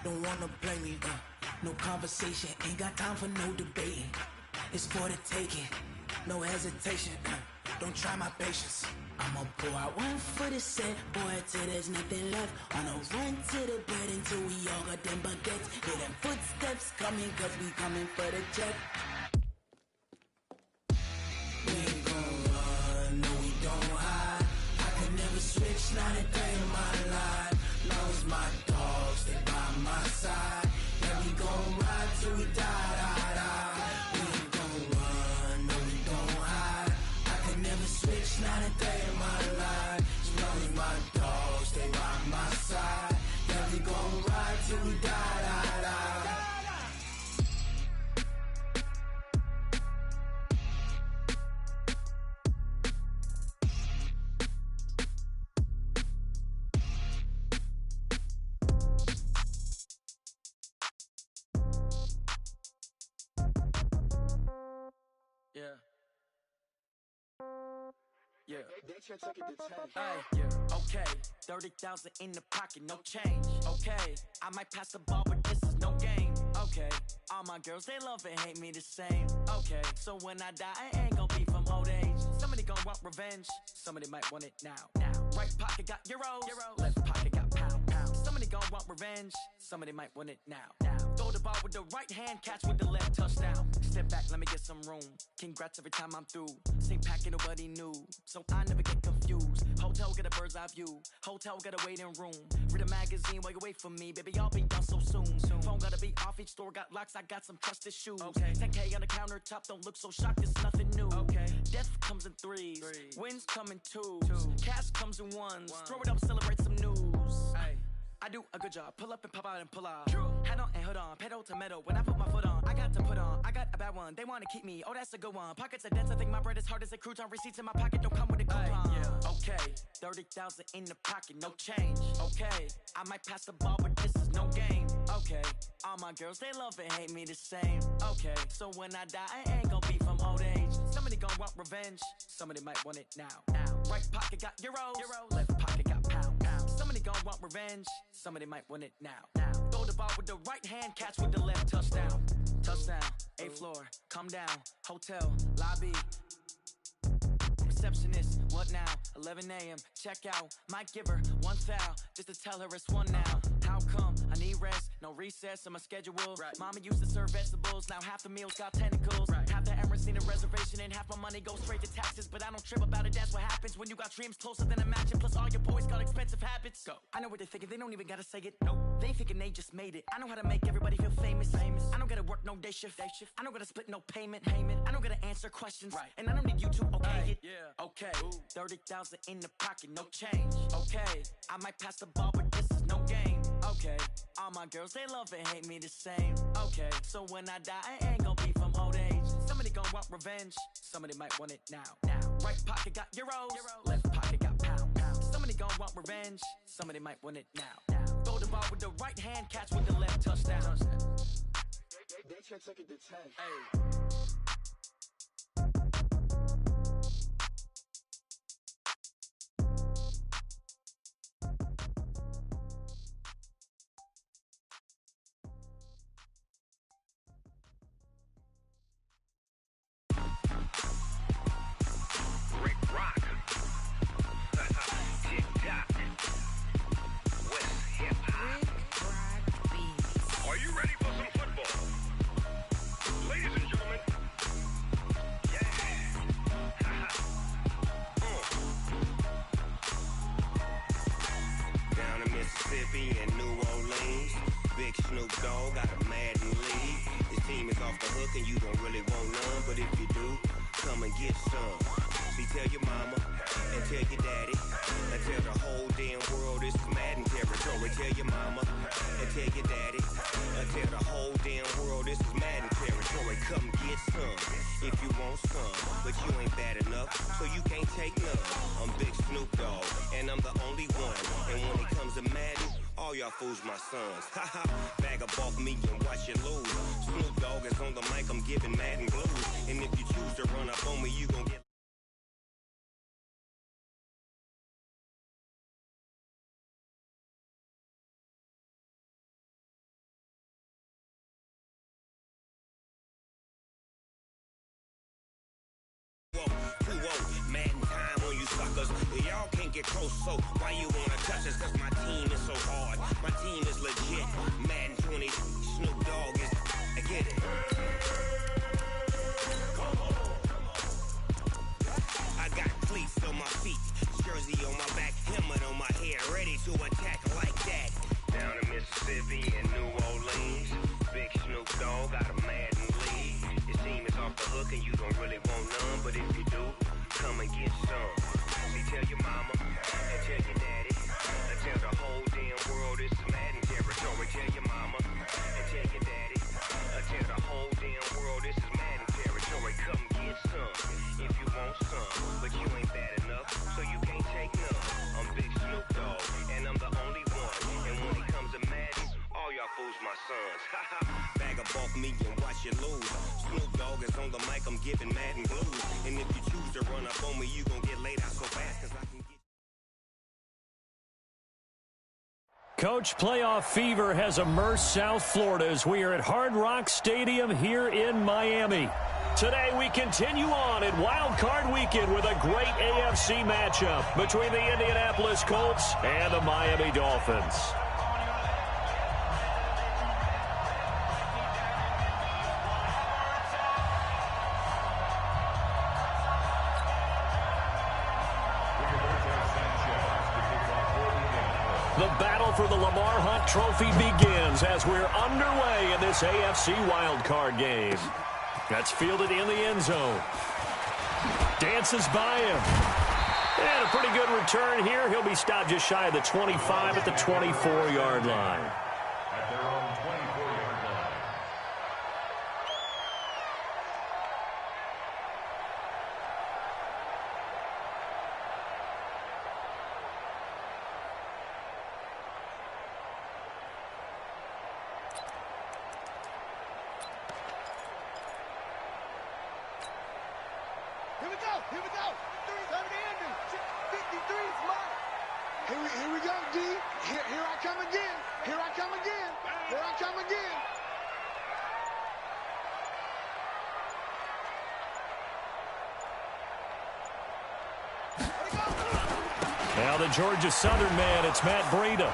don't wanna play me. No conversation, ain't got time for no debating. It's for the taking, no hesitation. Don't try my patience. I'ma pour out one for the set, boy, till there's nothing left. On a run to the bed until we all got them baguettes. Hear them footsteps coming, cause we coming for the check. We ain't gon' run, no we don't hide. I could never switch, not a day in my life. Long as my dogs stay by my side. Yeah, we gon' ride till we die, die, die. We ain't gon' run, no we don't hide. I could never switch, not a day in my life. As long as my dogs stay by my side. Yeah, we gon' ride till we die, die, die. Yeah. Yeah. Hey, yeah. Okay. 30,000 in the pocket, no change. Okay. I might pass the ball, but this is no game. Okay. All my girls, they love and hate me the same. Okay. So when I die, I ain't gon' be from old age. Somebody gon' want revenge. Somebody might want it now. Right pocket got euros. Left pocket got pound. Somebody gon' want revenge. Somebody might want it now. Throw the ball with the right hand, catch with the left, touchdown. Step back, let me get some room. Congrats every time I'm through. Same packet, nobody knew, so I never get confused. Hotel got a bird's eye view. Hotel got a waiting room. Read a magazine while you wait for me, baby. I'll be done so soon. Phone gotta be off. Each store got locks. I got some trusted shoes. 10K on the countertop. Don't look so shocked. It's nothing new. Death comes in threes. Wins come in twos. Cash comes in ones. Throw it up, celebrate some news. I do a good job. Pull up and pop out and pull out. Head on and hood on. Pedal to metal. When I put my foot on, I got to put on. I got a bad one. They want to keep me. Oh, that's a good one. Pockets are dense. I think my bread is hard as a crouton. Receipts in my pocket don't come with a coupon. Okay. 30,000 in the pocket. No change. Okay. I might pass the ball, but this is no game. Okay. All my girls, they love and hate me the same. Okay. So when I die, I ain't gon' be from old age. Somebody gon' want revenge. Somebody might want it now. Right pocket got euros. Left pocket got pound. Somebody gon' want revenge. Somebody might want it now. Throw the ball with the right hand, catch with the left, touchdown. Touchdown, 8th floor, come down, hotel, lobby. Receptionist, what now? 11 a.m., check out. Might give her one foul, just to tell her it's one now. How come? I need rest, no recess on my schedule. Mama used to serve vegetables, now half the meals got tentacles. Half the errands need a reservation and half my money goes straight to taxes. But I don't trip about it, that's what happens when you got dreams closer than a mansion. Plus all your boys got expensive habits. Go. I know what they're thinking, they don't even gotta say it. Nope. They thinking they just made it. I know how to make everybody feel famous. I don't gotta work no day shift. I don't gotta split no payment. I don't gotta answer questions. And I don't need you to okay it. Okay, 30,000 in the pocket, no change. Okay, I might pass the ball, but this is no game. Okay, all my girls, they love and hate me the same. Okay, so when I die, I ain't gon' be from old age. Somebody gon' want revenge. Somebody might want it now. Right pocket got euros. Left pocket got pound. Somebody gon' want revenge. Somebody might want it now. Throw the ball with the right hand, catch with the left, touchdown. They should take it to 10. Hey. In New Orleans, Big Snoop Dogg got a Madden lead. His team is off the hook and you don't really want none, but if you do, come and get some. See, tell your mama and tell your daddy and tell the whole damn world this is Madden territory. Tell your mama and tell your daddy and tell the whole damn world this is Madden territory. Come get some if you want some, but you ain't bad enough, so you can't take none. I'm Big Snoop Dogg and I'm the only one, and when it comes to Madden, all y'all fools my sons. Haha, bag up off me and watch you lose. Snoop Dogg is on the mic, I'm giving Madden blues. And if you choose to run up on me, you gon' get get close, so why you wanna touch us? Cause my team is so hard. My team is legit. Madden 20, Snoop Dogg is, I get it. I got cleats on my feet, jersey on my back, helmet on my head, ready to attack like that. Down in Mississippi and New Orleans, big Snoop Dogg got a Madden lead. Your team is off the hook and you don't really want none, but if you do, come and get some. See, tell your mama and tell your daddy, and tell the whole damn world it's Madden territory. Tell your mama and tell your daddy, and tell the whole damn world this is Madden territory. Come get some if you want some, but you ain't bad enough, so you can't take none. I'm Big Snoop Dogg, and I'm the only one. And when it comes to Madden, all y'all fools my sons. Bag up off me and watch you lose. Snoop Dogg is on the mic, I'm giving Madden blues. And if you choose to run up on me, you gon' get laid out so fast, cause I can get... Coach, playoff fever has immersed South Florida as we are at Hard Rock Stadium here in Miami. Today we continue on in Wild Card Weekend with a great AFC matchup between the Indianapolis Colts and the Miami Dolphins. The battle for the Lamar Hunt Trophy begins as we're underway in this AFC wildcard game. That's fielded in the end zone. Dances by him. And a pretty good return here. He'll be stopped just shy of the 25 at the 24-yard line. At their own 24-yard line. Here we go. 30 Andy. 53 is mine. Here we go, D. Here I come again. Here I come again. Here I come again. Now the Georgia Southern man, it's Matt Breida.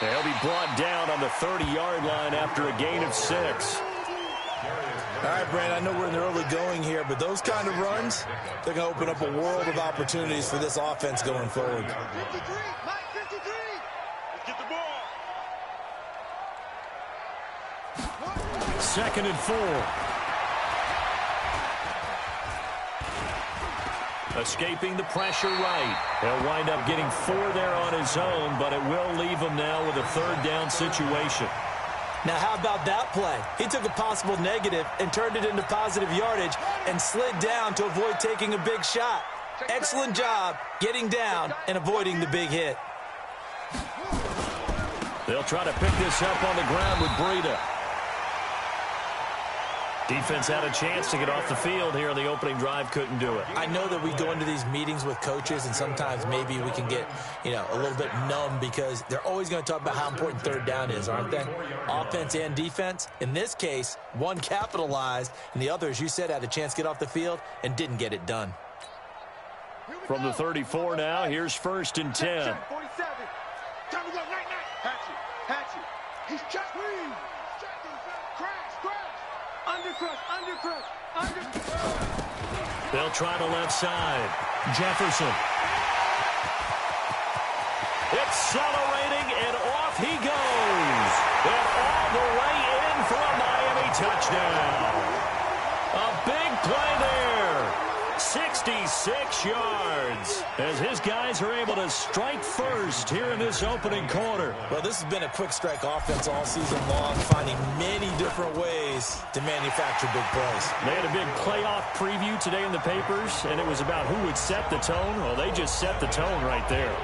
They'll be brought down on the 30-yard line after a gain of 6. All right, Brandon, I know we're in the early going here, but those kind of runs, they're going to open up a world of opportunities for this offense going forward. 53, Mike, 53. Let's get the ball. 2nd and 4. Escaping the pressure right. He'll wind up getting 4 there on his own, but it will leave him now with a 3rd down situation. Now, how about that play? He took a possible negative and turned it into positive yardage and slid down to avoid taking a big shot. Excellent job getting down and avoiding the big hit. They'll try to pick this up on the ground with Breida. Defense had a chance to get off the field here in the opening drive, couldn't do it. I know that we go into these meetings with coaches, and sometimes maybe we can get, a little bit numb because they're always going to talk about how important 3rd down is, aren't they? Offense and defense. In this case, one capitalized, and the other, as you said, had a chance to get off the field and didn't get it done. From the 34 now, here's 1st and 10. 47. Time to go, night. Hatchet. He's checked. Crash. Undercrush. They'll try the left side. Jefferson. Accelerating, and off he goes. And all the way in for a Miami touchdown. A big play there. 66 yards as his guys are able to strike first here in this opening quarter. Well, this has been a quick strike offense all season long, finding many different ways to manufacture big plays. They had a big playoff preview today in the papers, and it was about who would set the tone. Well, they just set the tone right there.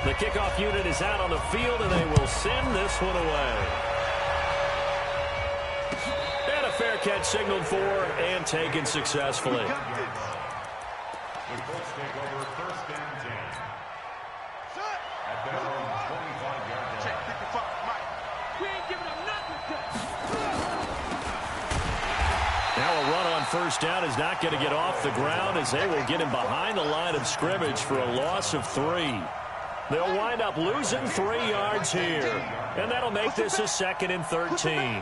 The kickoff unit is out on the field, and they will send this one away. And a fair catch signaled for and taken successfully. The Colts take over 1st and 10. At their own 25-yard line. Check 55, Mike. We ain't giving up nothing. Now a run on first down is not going to get off the ground as they will get him behind the line of scrimmage for a loss of 3. They'll wind up losing 3 yards here, and that'll make this a 2nd and 13.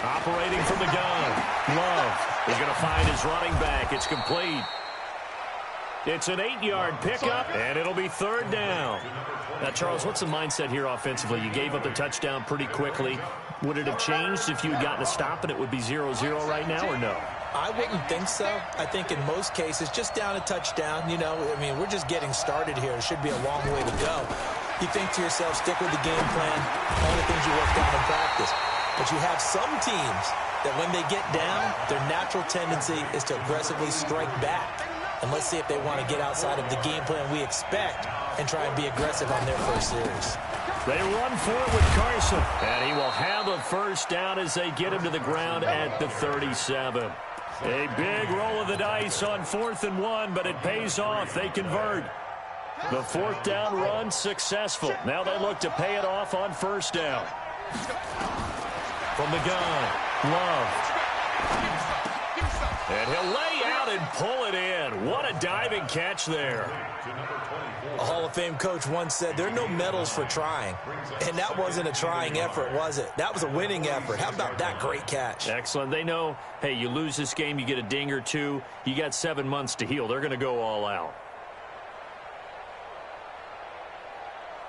Operating from the gun, Love is going to find his running back. It's complete. It's an 8-yard pickup, and it'll be 3rd down. Now, Charles, what's the mindset here offensively? You gave up the touchdown pretty quickly. Would it have changed if you had gotten a stop and it would be 0-0 right now, or no? I wouldn't think so. I think in most cases, just down a touchdown, you know, I mean, we're just getting started here. It should be a long way to go. You think to yourself, stick with the game plan, all the things you worked on in practice. But you have some teams that when they get down, their natural tendency is to aggressively strike back. And let's see if they want to get outside of the game plan we expect and try and be aggressive on their first series. They run for it with Carson, and he will have a first down as they get him to the ground at the 37. A big roll of the dice on 4th and 1, but it pays off. They convert. The 4th down run successful. Now they look to pay it off on 1st down. From the gun, Love. And he'll lay out and pull it in. What a diving catch there. A Hall of Fame coach once said, there are no medals for trying. And that wasn't a trying effort, was it? That was a winning effort. How about that great catch? Excellent. They know, hey, you lose this game, you get a ding or two. You got 7 months to heal. They're going to go all out.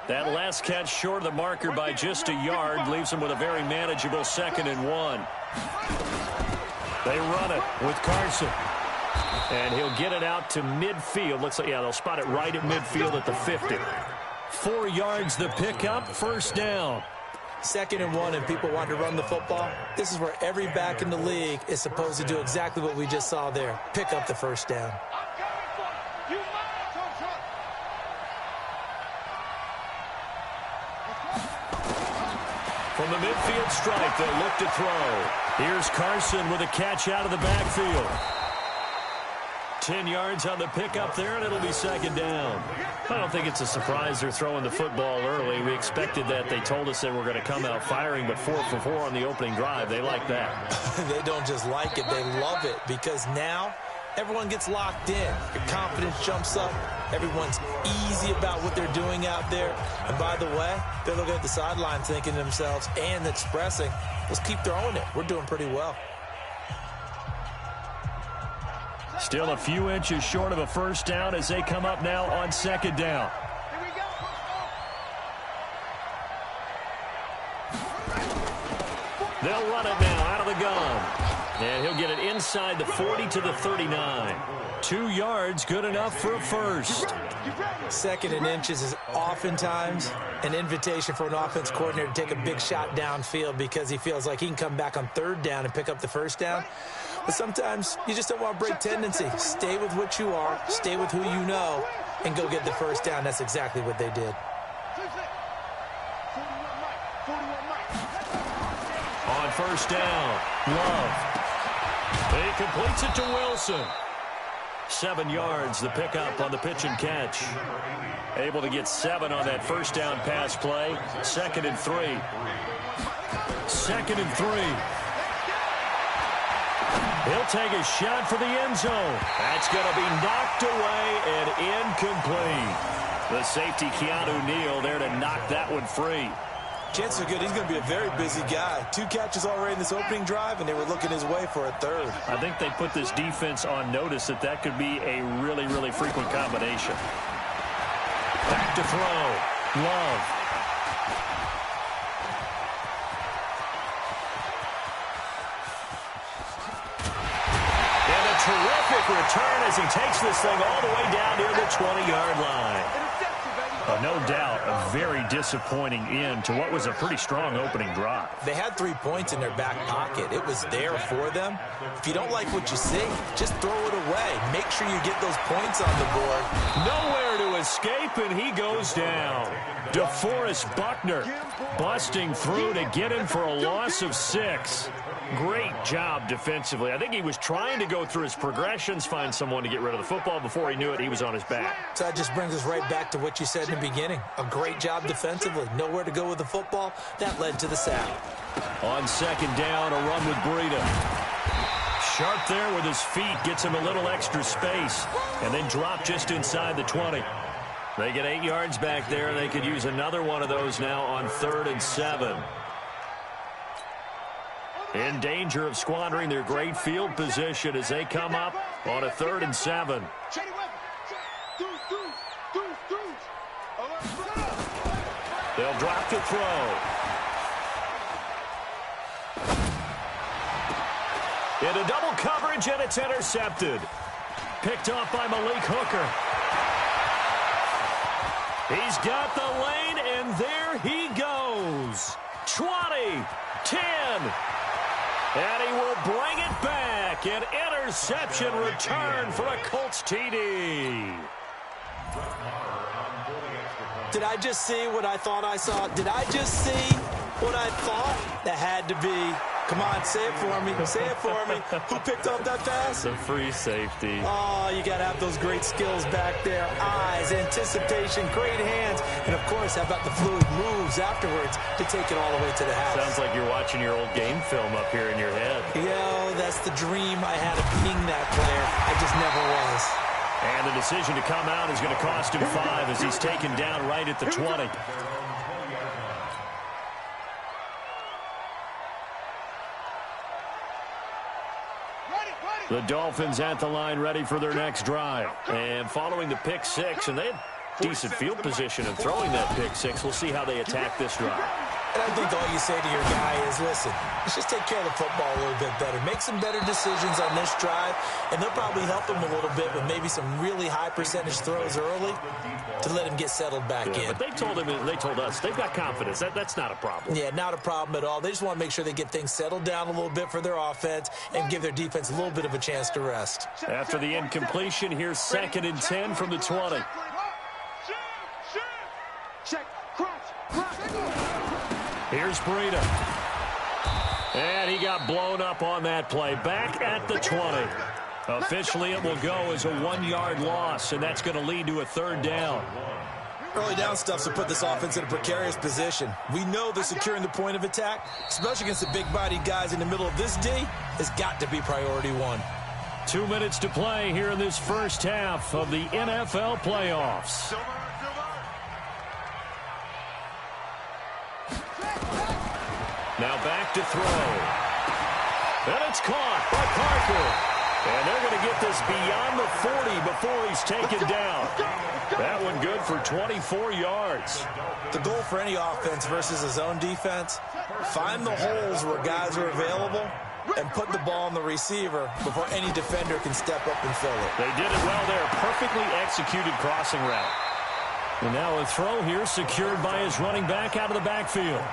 That last catch short of the marker by just a yard leaves them with a very manageable 2nd and 1. They run it with Carson. And he'll get it out to midfield. Looks like, yeah, they'll spot it right at midfield at the 50. 4 yards the pickup, 1st down. 2nd and 1, and people want to run the football. This is where every back in the league is supposed to do exactly what we just saw there. Pick up the 1st down. From the midfield stripe, they'll look to throw. Here's Carson with a catch out of the backfield. 10 yards on the pickup there, and it'll be 2nd down. I don't think it's a surprise they're throwing the football early. We expected that. They told us they were going to come out firing, but 4 for 4 on the opening drive. They like that. They don't just like it, they love it, because now everyone gets locked in. Your confidence jumps up. Everyone's easy about what they're doing out there. And by the way, they're looking at the sideline thinking to themselves and expressing, let's keep throwing it. We're doing pretty well. Still a few inches short of a 1st down as they come up now on 2nd down. They'll run it now out of the gun. And he'll get it inside the 40 to the 39. 2 yards, good enough for a first. 2nd and inches is oftentimes an invitation for an offense coordinator to take a big shot downfield because he feels like he can come back on 3rd down and pick up the 1st down. But sometimes you just don't want to break tendency. Stay with what you are, stay with who you know, and go get the 1st down. That's exactly what they did. On 1st down, Love. He completes it to Wilson. 7 yards, the pickup on the pitch and catch. Able to get 7 on that 1st down pass play. 2nd and 3. 2nd and 3. He'll take a shot for the end zone. That's going to be knocked away and incomplete. The safety, Keanu Neal, there to knock that one free. Chances are good. He's going to be a very busy guy. 2 catches already in this opening drive, and they were looking his way for a 3rd. I think they put this defense on notice that could be a really, really frequent combination. Back to throw. Love. And a terrific return as he takes this thing all the way down near the 20-yard line. No doubt a very disappointing end to what was a pretty strong opening drive. They had 3 points in their back pocket. It was there for them. If you don't like what you see, just throw it away. Make sure you get those points on the board. Nowhere to escape, and he goes down. DeForest Buckner busting through to get him for a loss of 6. Great job defensively. I think he was trying to go through his progressions, find someone to get rid of the football. Before he knew it, he was on his back. So that just brings us right back to what you said in the beginning. A great job defensively. Nowhere to go with the football. That led to the sack. On 2nd down, a run with Breida. Sharp there with his feet, gets him a little extra space, and then drop just inside the 20. They get 8 yards back there. They could use another one of those now on 3rd and 7. In danger of squandering their great field position as they come up on a 3rd and 7. They'll drop to throw. Into double coverage, and it's intercepted. Picked off by Malik Hooker. He's got the lane, and there he goes. 20, 10, and he will bring it back. An interception return for a Colts TD. Did I just see what I thought I saw? Did I just see what I thought? That had to be. Come on, say it for me. Say it for me. Who picked up that pass? The free safety. Oh, you got to have those great skills back there. Eyes, anticipation, great hands. And, of course, how about the fluid moves afterwards to take it all the way to the house? Sounds like you're watching your old game film up here in your head. Yo, that's the dream I had of being that player. I just never was. And the decision to come out is going to cost him 5 as he's taken down right at the 20. The Dolphins at the line ready for their next drive. And following the pick 6, and they had decent field position in throwing that pick 6. We'll see how they attack this drive. And I think all you say to your guy is, listen, let's just take care of the football a little bit better. Make some better decisions on this drive, and they'll probably help him a little bit with maybe some really high percentage throws early to let him get settled back in. But they told us, they've got confidence. That's not a problem. Yeah, not a problem at all. They just want to make sure they get things settled down a little bit for their offense and give their defense a little bit of a chance to rest. After the incompletion, here's 2nd and 10 from the 20. Here's Breida. And he got blown up on that play. Back at the 20. Officially, it will go as a 1-yard loss, and that's going to lead to a 3rd down. Early down stuffs will put this offense in a precarious position. We know they're securing the point of attack, especially against the big-bodied guys in the middle of this D, has got to be priority 1. 2 minutes to play here in this first half of the NFL playoffs. Now back to throw. And it's caught by Parker. And they're going to get this beyond the 40 before he's taken down. That one good for 24 yards. The goal for any offense versus his own defense, find the holes where guys are available and put the ball on the receiver before any defender can step up and fill it. They did it well there. Perfectly executed crossing route. And now a throw here secured by his running back out of the backfield.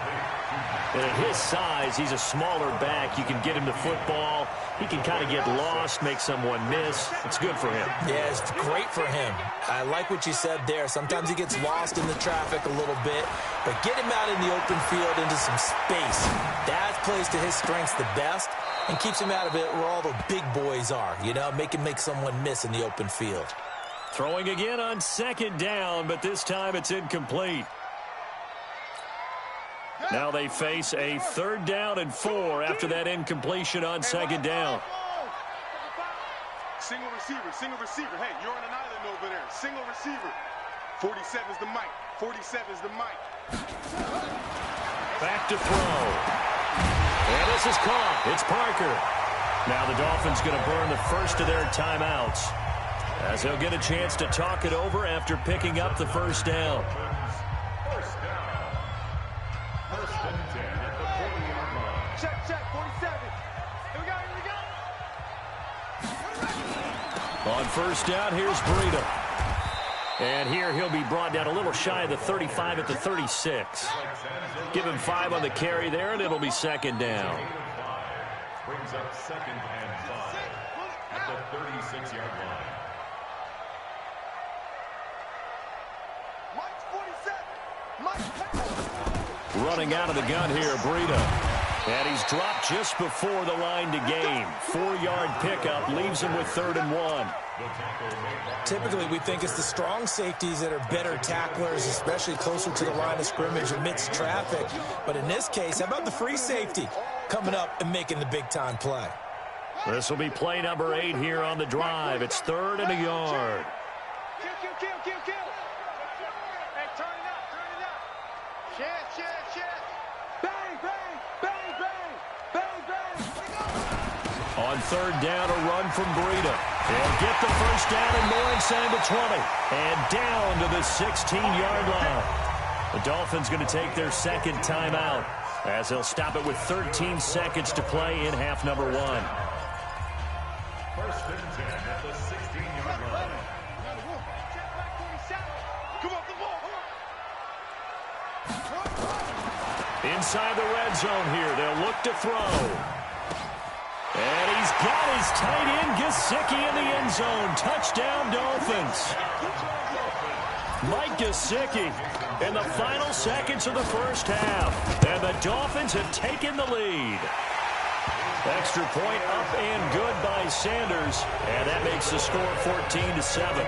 And at his size, he's a smaller back. You can get him the football. He can kind of get lost, make someone miss. It's good for him. Yeah, it's great for him. I like what you said there. Sometimes he gets lost in the traffic a little bit, but get him out in the open field into some space. That plays to his strengths the best and keeps him out of it where all the big boys are, you know, make someone miss in the open field. Throwing again on 2nd down, but this time it's incomplete. Now they face a 3rd down and 4 after that incompletion on 2nd down. Single receiver. Hey, you're on an island over there. Single receiver. 47's the mic. 47's the mic. Back to throw. And this is caught. It's Parker. Now the Dolphins going to burn the first of their timeouts, as they'll get a chance to talk it over after picking up the 1st down. Check, 47. Here we go. On 1st down, here's Breida. And here he'll be brought down a little shy of the 35 at the 36. Give him 5 on the carry there, and it'll be 2nd down. Brings up 2nd and 5 at the 36-yard line. Running out of the gun here, Breida. And he's dropped just before the line to gain. 4-yard pickup leaves him with 3rd and 1. Typically, we think it's the strong safeties that are better tacklers, especially closer to the line of scrimmage amidst traffic. But in this case, how about the free safety coming up and making the big-time play? This will be play number 8 here on the drive. It's 3rd and a yard. Kill. Hey, turn it up. Chest. Bang. On 3rd down, a run from Breida. They'll get the first down and more inside the 20. And down to the 16-yard line. The Dolphins going to take their 2nd timeout as they'll stop it with 13 seconds to play in half number 1. 1st and 10 at the 16-yard line. Inside the red zone here, they'll look to throw. And he's got his tight end, Gesicki, in the end zone. Touchdown, Dolphins. Mike Gesicki in the final seconds of the first half. And the Dolphins have taken the lead. Extra point up and good by Sanders. And that makes the score 14-7.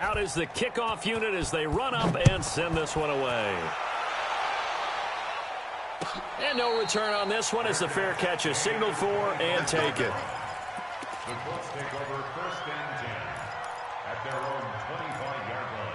Out is the kickoff unit as they run up and send this one away. And no return on this one as the fair catch is signaled for and taken. The Colts take over 1st and 10 at their own 25-yard line.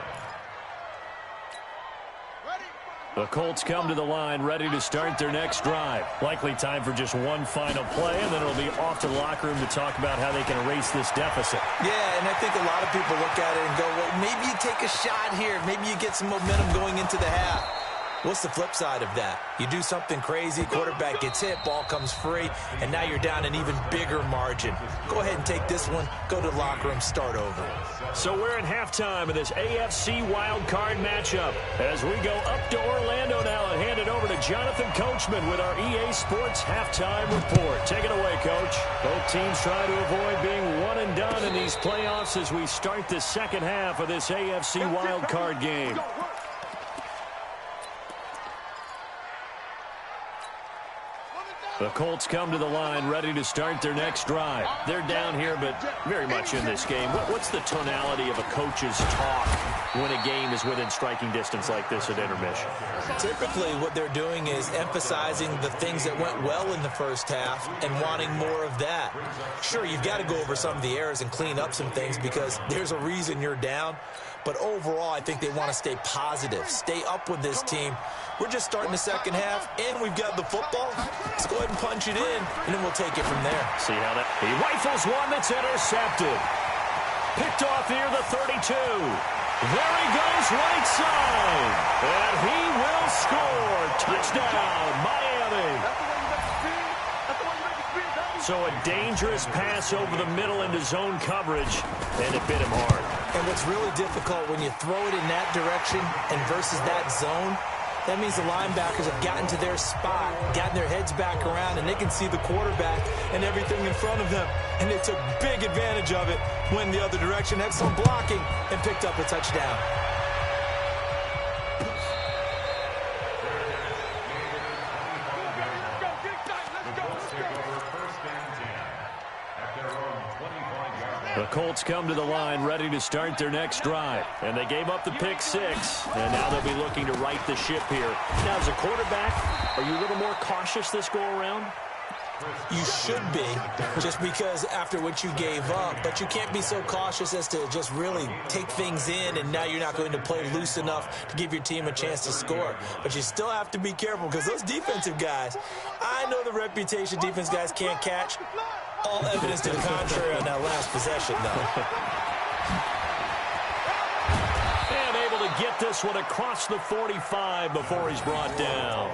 The Colts come to the line ready to start their next drive. Likely time for just one final play, and then it'll be off to the locker room to talk about how they can erase this deficit. Yeah, and I think a lot of people look at it and go, well, maybe you take a shot here. Maybe you get some momentum going into the half. What's the flip side of that? You do something crazy, quarterback gets hit, ball comes free, and now you're down an even bigger margin. Go ahead and take this one, go to the locker room, start over. So we're at halftime of this AFC wildcard matchup as we go up to Orlando now and hand it over to Jonathan Coachman with our EA Sports halftime report. Take it away, Coach. Both teams try to avoid being one and done in these playoffs as we start the second half of this AFC wildcard game. The Colts come to the line ready to start their next drive. They're down here, but very much in this game. What's the tonality of a coach's talk when a game is within striking distance like this at intermission? Typically, what they're doing is emphasizing the things that went well in the first half and wanting more of that. Sure, you've got to go over some of the errors and clean up some things because there's a reason you're down. But overall, I think they want to stay positive, stay up with this team. We're just starting the second half, and we've got the football. Let's go ahead and punch it in, and then we'll take it from there. See how that... He rifles one that's intercepted. Picked off near the 32. There he goes right side. And he will score. Touchdown, Miami. So a dangerous pass over the middle into zone coverage, and it bit him hard. And what's really difficult when you throw it in that direction and versus that zone, that means the linebackers have gotten to their spot, gotten their heads back around, and they can see the quarterback and everything in front of them. And they took big advantage of it, went the other direction, had some blocking, and picked up a touchdown. The Colts come to the line ready to start their next drive. And they gave up the pick six. And now they'll be looking to right the ship here. Now, as a quarterback, are you a little more cautious this go-around? You should be, just because after what you gave up, but you can't be so cautious as to just really take things in, and now you're not going to play loose enough to give your team a chance to score. But you still have to be careful, because those defensive guys, I know the reputation defense guys can't catch. All evidence to the contrary on that last possession, though. And able to get this one across the 45 before he's brought down.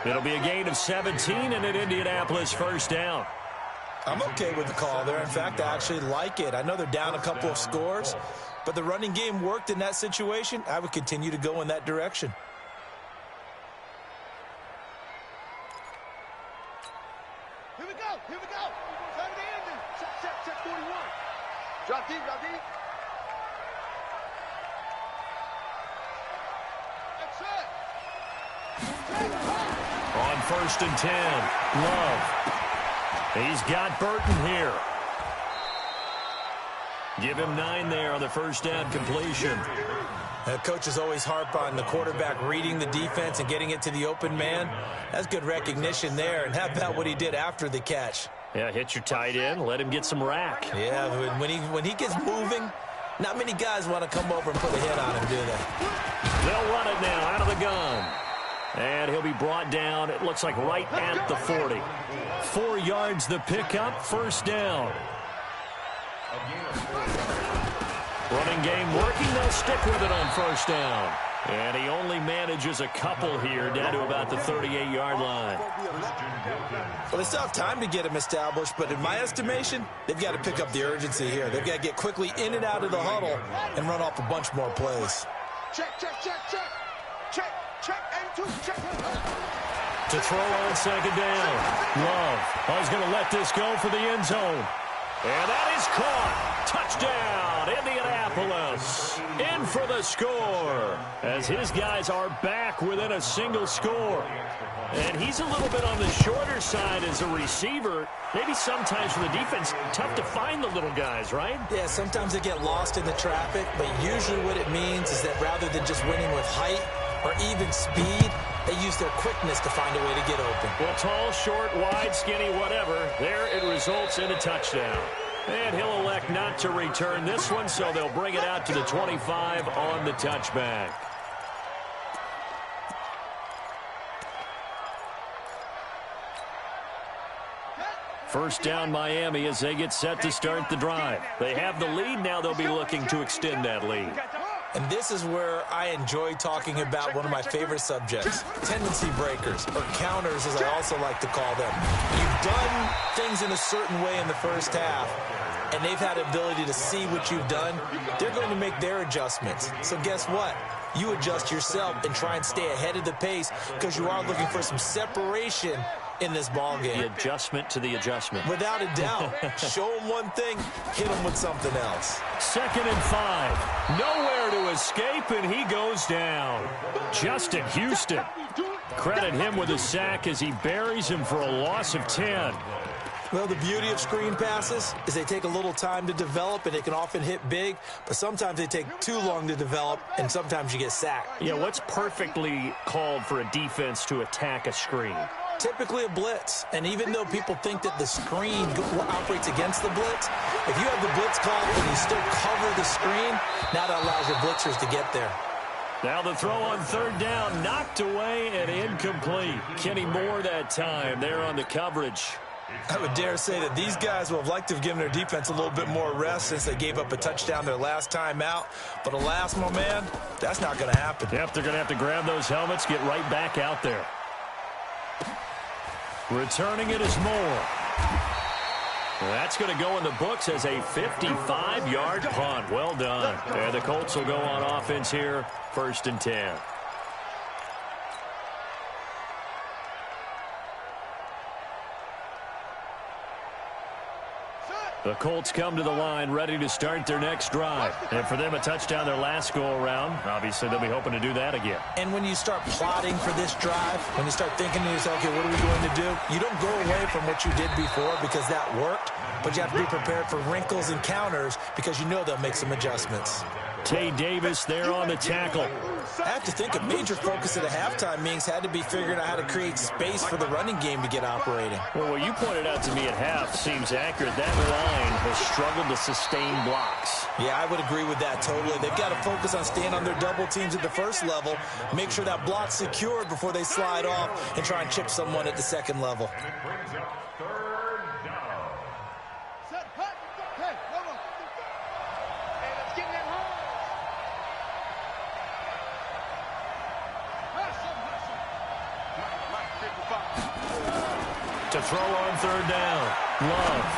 It'll be a gain of 17 and an Indianapolis first down. I'm okay with the call there. In fact, I actually like it. I know they're down a couple of scores, but the running game worked in that situation. I would continue to go in that direction. Here we go. Here we go. Turn the ending. Check 41. Drop deep, drop deep. That's it. On 1st and 10, Love. He's got Burton here. Give him 9 there on the first down completion. Coaches always harp on the quarterback reading the defense and getting it to the open man. That's good recognition there. And how about what he did after the catch? Yeah, hit your tight end, let him get some rack. Yeah, when he gets moving, not many guys want to come over and put a hit on him, do they? They'll run it now out of the gun. And he'll be brought down, it looks like right at the 40. 4 yards the pickup, first down. Running game working, they'll stick with it on first down. And he only manages a couple here, down to about the 38-yard line. Well, they still have time to get him established, but in my estimation, they've got to pick up the urgency here. They've got to get quickly in and out of the huddle and run off a bunch more plays. Check. And 2, check. To throw on second down. Love. He's going to let this go for the end zone. And that is caught. Touchdown, Indianapolis. In for the score, as his guys are back within a single score. And he's a little bit on the shorter side as a receiver. Maybe sometimes for the defense, tough to find the little guys, right? Yeah, sometimes they get lost in the traffic, but usually what it means is that rather than just winning with height or even speed, they use their quickness to find a way to get open. Well, tall, short, wide, skinny, whatever, there it results in a touchdown. And he'll elect not to return this one, so they'll bring it out to the 25 on the touchback. First down Miami as they get set to start the drive. They have the lead, now they'll be looking to extend that lead. And this is where I enjoy talking about one of my favorite subjects, tendency breakers, or counters as I also like to call them. You've done things in a certain way in the first half, and they've had the ability to see what you've done. They're going to make their adjustments. So guess what? You adjust yourself and try and stay ahead of the pace because you are looking for some separation in this ball game. The adjustment to the adjustment. Without a doubt. Show them one thing, hit them with something else. 2nd and 5. Nowhere to escape, and he goes down. Justin Houston. Credit him with a sack as he buries him for a loss of 10. Well, the beauty of screen passes is they take a little time to develop, and they can often hit big, but sometimes they take too long to develop, and sometimes you get sacked. Yeah, what's perfectly called for a defense to attack a screen? Typically a blitz, and even though people think that the screen operates against the blitz, if you have the blitz called and you still cover the screen, now that allows your blitzers to get there. Now the throw on 3rd down, knocked away and incomplete. Kenny Moore that time there on the coverage. I would dare say that these guys will have liked to have given their defense a little bit more rest since they gave up a touchdown their last time out. But alas, my man, that's not going to happen. Yep, they're going to have to grab those helmets, get right back out there. Returning it is Moore. That's going to go in the books as a 55-yard punt. Well done. And the Colts will go on offense here, 1st and 10. The Colts come to the line ready to start their next drive. And for them, a touchdown their last go-around. Obviously, they'll be hoping to do that again. And when you start plotting for this drive, when you start thinking to yourself, okay, what are we going to do? You don't go away from what you did before because that worked, but you have to be prepared for wrinkles and counters because you know they'll make some adjustments. Tay Davis there on the tackle. I have to think a major focus at the halftime meetings had to be figuring out how to create space for the running game to get operating. Well, what you pointed out to me at half seems accurate. That line has struggled to sustain blocks. Yeah, I would agree with that totally. They've got to focus on staying on their double teams at the first level, make sure that block's secured before they slide off and try and chip someone at the second level. And it brings up third down. Set, hut. Hey, come on. Hey, let's get in that hole. To throw on third down. Love.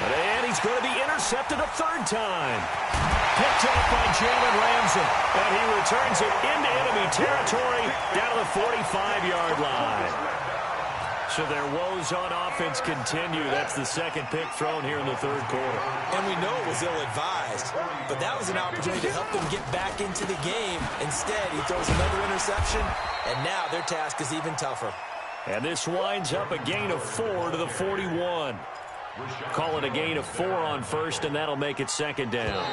And he's going to be intercepted a third time. Picked off by Jalen Ramsey. And he returns it into enemy territory down to the 45-yard line. So their woes on offense continue. That's the second pick thrown here in the third quarter. And we know it was ill-advised, but that was an opportunity to help them get back into the game. Instead, he throws another interception, and now their task is even tougher. And this winds up a gain of 4 to the 41. Call it a gain of 4 on first, and that'll make it second down.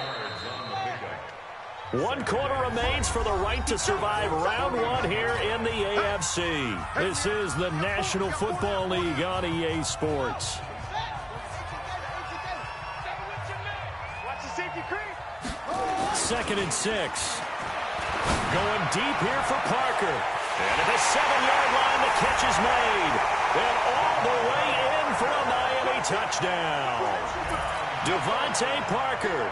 1 quarter remains for the right to survive round 1 here in the AFC. This is the National Football League on EA Sports. Second and 6. Going deep here for Parker. And at the 7-yard line, the catch is made. And all the way in for a Miami touchdown. Devontae Parker,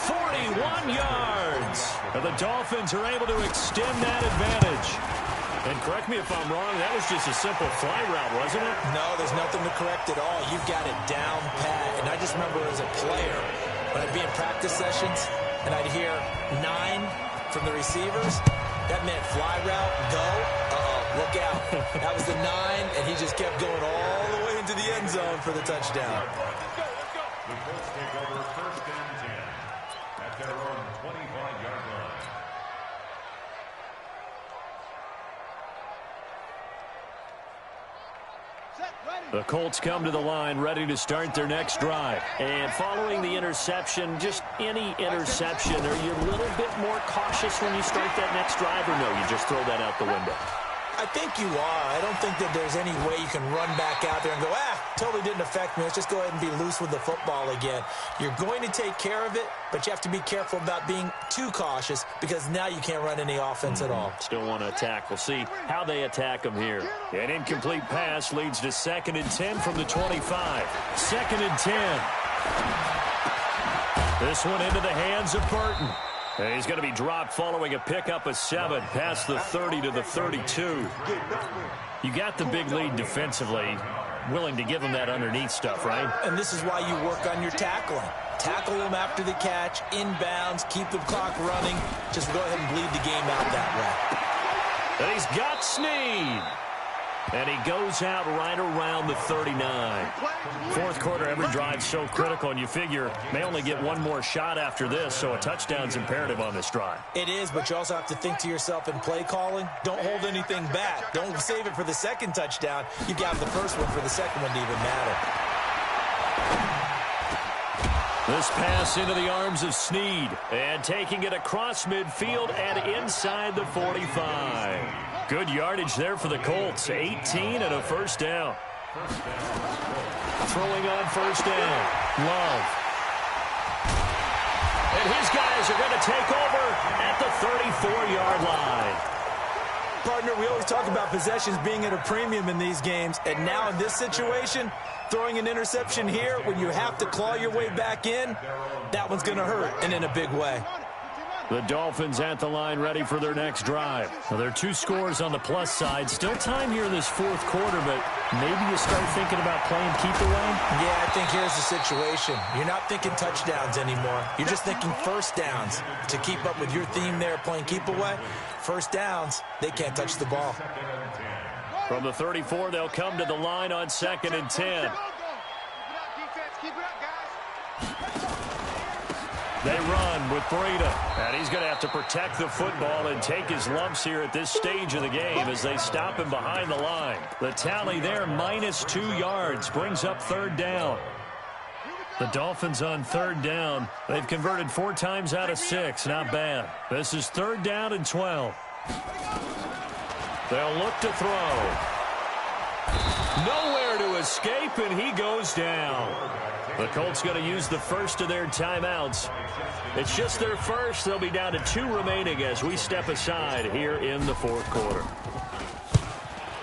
41 yards. And the Dolphins are able to extend that advantage. And correct me if I'm wrong, that was just a simple fly route, wasn't it? No, there's nothing to correct at all. You've got it down pat. And I just remember as a player, when I'd be in practice sessions, and I'd hear 9 from the receivers, that meant fly route, go, look out. That was the 9, and he just kept going all the way into the end zone for the touchdown. The Colts take over first and 10 at their own 25-yard line. The Colts come to the line ready to start their next drive. And following the interception, just any interception, are you a little bit more cautious when you start that next drive, or no, you just throw that out the window? I think you are. I don't think that there's any way you can run back out there and go, totally didn't affect me. Let's just go ahead and be loose with the football again. You're going to take care of it, but you have to be careful about being too cautious because now you can't run any offense at all. Still want to attack. We'll see how they attack them here. An incomplete pass leads to 2nd and 10 from the 25. 2nd and 10. This one into the hands of Burton. And he's going to be dropped following a pickup of 7 past the 30 to the 32. You got the big lead defensively, willing to give them that underneath stuff, right? And this is why you work on your tackling. Tackle them after the catch, inbounds, keep the clock running. Just go ahead and bleed the game out that way. And he's got Snead. And he goes out right around the 39. Fourth quarter, every drive so critical, and you figure may only get one more shot after this, so a touchdown's imperative on this drive. It is, but you also have to think to yourself in play calling, don't hold anything back. Don't save it for the second touchdown. You got the first one for the second one to even matter. This pass into the arms of Snead, and taking it across midfield and inside the 45. Good yardage there for the Colts. 18 and a first down. Throwing on first down. Love. And his guys are going to take over at the 34-yard line. Partner, we always talk about possessions being at a premium in these games, and now in this situation, throwing an interception here when you have to claw your way back in, that one's going to hurt, and in a big way. The Dolphins at the line ready for their next drive. Well, there are 2 scores on the plus side. Still time here in this fourth quarter, but maybe you start thinking about playing keep away? Yeah, I think here's the situation. You're not thinking touchdowns anymore. You're just thinking first downs. To keep up with your theme there, playing keep away, first downs, they can't touch the ball. From the 34, they'll come to the line on 2nd and 10. They run with Breida, and he's going to have to protect the football and take his lumps here at this stage of the game as they stop him behind the line. The tally there, -2 yards, brings up third down. The Dolphins on 3rd down. They've converted 4 times out of 6. Not bad. This is 3rd down and 12. They'll look to throw. Nowhere to escape, and he goes down. The Colts going to use the first of their timeouts. It's just their first. They'll be down to 2 remaining as we step aside here in the 4th quarter.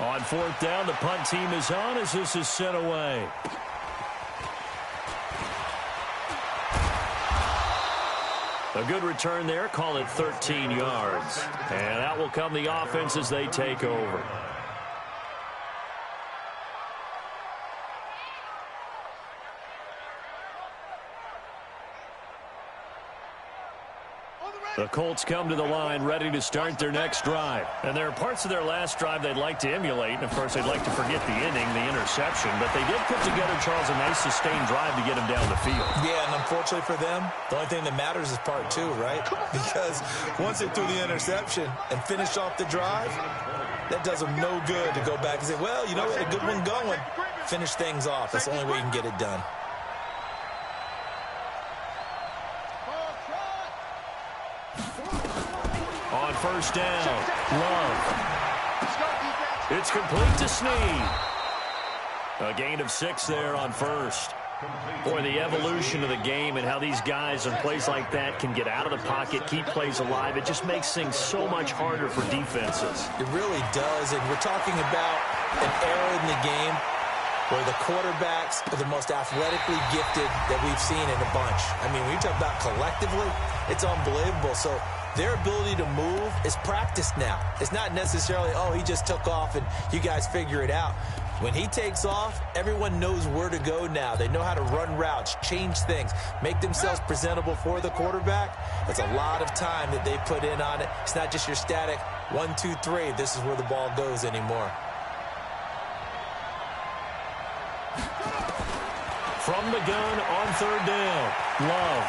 On 4th down, the punt team is on as this is sent away. A good return there. Call it 13 yards. And out will come the offense as they take over. The Colts come to the line ready to start their next drive. And there are parts of their last drive they'd like to emulate. And, of course, they'd like to forget the inning, the interception. But they did put together, Charles, a nice sustained drive to get him down the field. Yeah, and unfortunately for them, the only thing that matters is part 2, right? Because once they threw the interception and finished off the drive, that does them no good to go back and say, well, you know, we had a good one going. Finish things off. That's the only way you can get it done. On 1st down, Love. It's complete to Snead. A gain of 6 there on 1st. Boy, the evolution of the game and how these guys on plays like that can get out of the pocket, keep plays alive, it just makes things so much harder for defenses. It really does, and we're talking about an era in the game where the quarterbacks are the most athletically gifted that we've seen in a bunch. I mean, when you talk about collectively, it's unbelievable. So their ability to move is practiced now. It's not necessarily, oh, he just took off and you guys figure it out. When he takes off, everyone knows where to go now. They know how to run routes, change things, make themselves presentable for the quarterback. It's a lot of time that they put in on it. It's not just your static 1, 2, 3. This is where the ball goes anymore. From the gun on 3rd down, Love.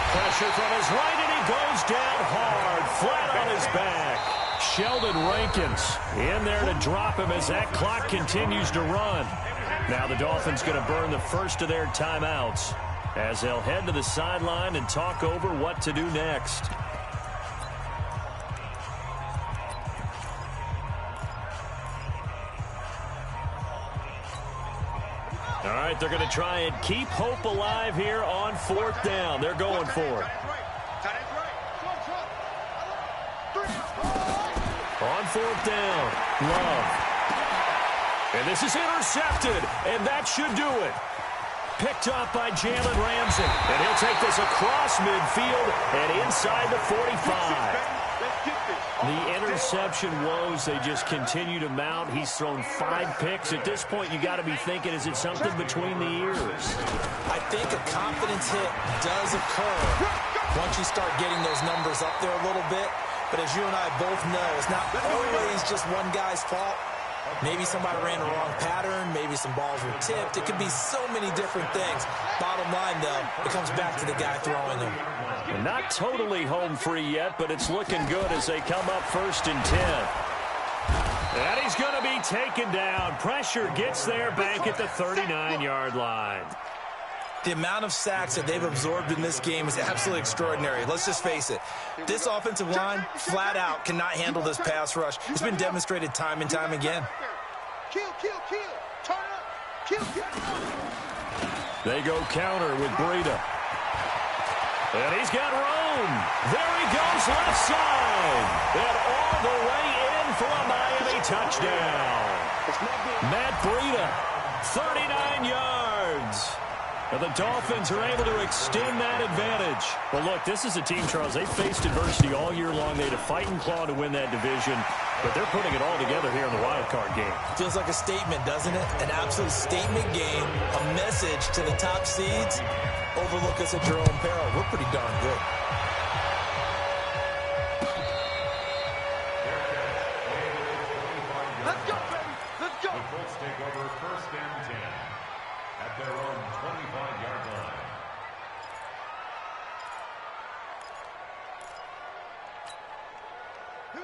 Pressure from his right, and he goes down hard, flat on his back. Sheldon Rankins in there to drop him as that clock continues to run. Now the Dolphins going to burn the first of their timeouts as they'll head to the sideline and talk over what to do next. All right, they're going to try and keep hope alive here on 4th down. They're going for it. On 4th down, Love. And this is intercepted, and that should do it. Picked up by Jalen Ramsey. And he'll take this across midfield and inside the 45. The interception woes, they just continue to mount. He's thrown 5 picks. At this point, you got to be thinking, is it something between the ears? I think a confidence hit does occur once you start getting those numbers up there a little bit. But as you and I both know, it's not always just one guy's fault. Maybe somebody ran the wrong pattern. Maybe some balls were tipped. It could be so many different things. Bottom line, though, it comes back to the guy throwing them. And not totally home free yet, but it's looking good as they come up 1st and 10. And he's going to be taken down. Pressure gets there back at the 39-yard line. The amount of sacks that they've absorbed in this game is absolutely extraordinary. Let's just face it. This offensive line, flat out, cannot handle this pass rush. It's been demonstrated time and time again. Kill. Turn up. Kill. They go counter with Breida. And he's got room. There he goes left side. And all the way in for a Miami touchdown. Matt Breida, 39 yards. And the Dolphins are able to extend that advantage. Well, look, this is a team, Charles, they faced adversity all year long. They had to fight and claw to win that division, but they're putting it all together here in the wild card game. Feels like a statement, doesn't it? An absolute statement game, a message to the top seeds. Overlook us at your own peril. We're pretty darn good. Let's go, baby. Let's go. The Colts take over 1st and 10 at their own 25-yard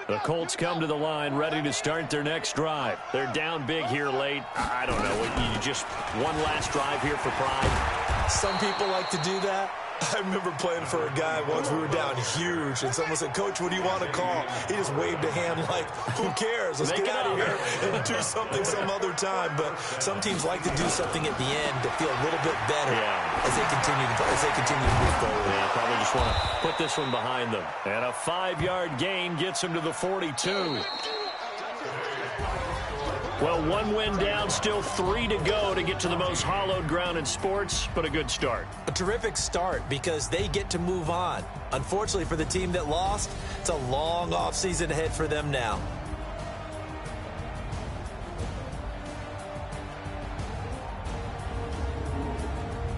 line. The Colts come to the line ready to start their next drive. They're down big here late. I don't know. You just one last drive here for pride. Some people like to do that. I remember playing for a guy once. We were down huge, and someone said, "Coach, what do you want to call?" He just waved a hand like, "Who cares? Let's get out of here and do something some other time." But some teams like to do something at the end to feel a little bit better as they continue to move forward. Yeah, probably just want to put this one behind them. And a 5-yard gain gets them to the 42. Well, one win down, still 3 to go to get to the most hallowed ground in sports, but a good start. A terrific start because they get to move on. Unfortunately for the team that lost, it's a long offseason ahead for them now.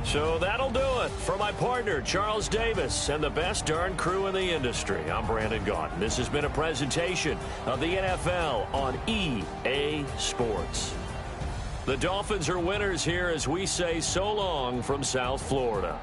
So that'll do it for my partner, Charles Davis, and the best darn crew in the industry. I'm Brandon Gaudin. This has been a presentation of the NFL on EA Sports. The Dolphins are winners here as we say so long from South Florida.